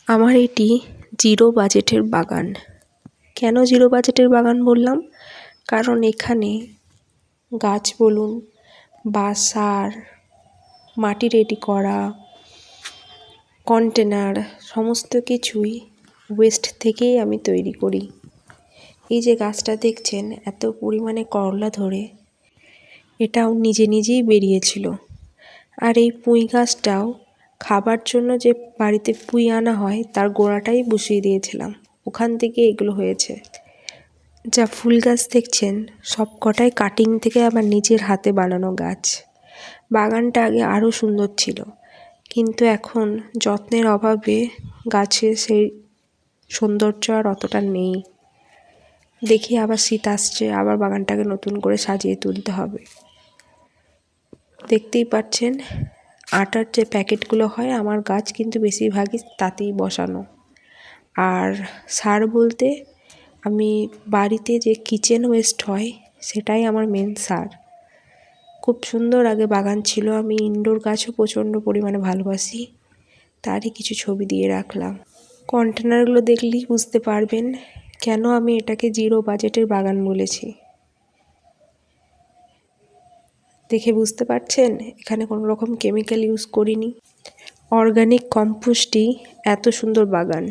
আমার এটি জিরো বাজেটের বাগান। কেন জিরো বাজেটের বাগান বললাম? কারণ এখানে গাছ বলুন বা সার, মাটি রেডি করা, কন্টেনার সমস্ত কিছুই ওয়েস্ট থেকেই আমি তৈরি করি। এই যে গাছটা দেখছেন এত পরিমাণে করলা ধরে, এটাও নিজে নিজেই বেরিয়েছিল। আর এই পুঁই গাছটাও খাবার জন্য যে বাড়িতে পুঁই আনা হয় তার গোড়াটাই বসিয়ে দিয়েছিলাম, ওখান থেকে এগুলো হয়েছে। যা ফুল গাছ দেখছেন সব কটাই কাটিং থেকে আমার নিজের হাতে বানানো গাছ। বাগানটা আগে আরও সুন্দর ছিল, কিন্তু এখন যত্নের অভাবে গাছের সেই সৌন্দর্য আর অতটা নেই। দেখি আবার শীত আসছে, আবার বাগানটাকে নতুন করে সাজিয়ে তুলতে হবে। দেখতেই পাচ্ছেন আটার যে প্যাকেটগুলো হয় আমার গাছ কিন্তু বেশিরভাগই তাতেই বসানো। আর সার বলতে আমি বাড়িতে যে কিচেন ওয়েস্ট হয় সেটাই আমার মেন সার। খুব সুন্দর আগে বাগান ছিল, আমি ইনডোর গাছও প্রচণ্ড পরিমাণে ভালোবাসি, তারই কিছু ছবি দিয়ে রাখলাম। কন্টেনারগুলো দেখলেই বুঝতে পারবেন কেন আমি এটাকে জিরো বাজেটের বাগান বলেছি। দেখে বুঝতে পারছেন এখানে কোনো রকম কেমিক্যাল ইউজ করিনি। অর্গানিক কম্পোস্টই এত সুন্দর বাগান।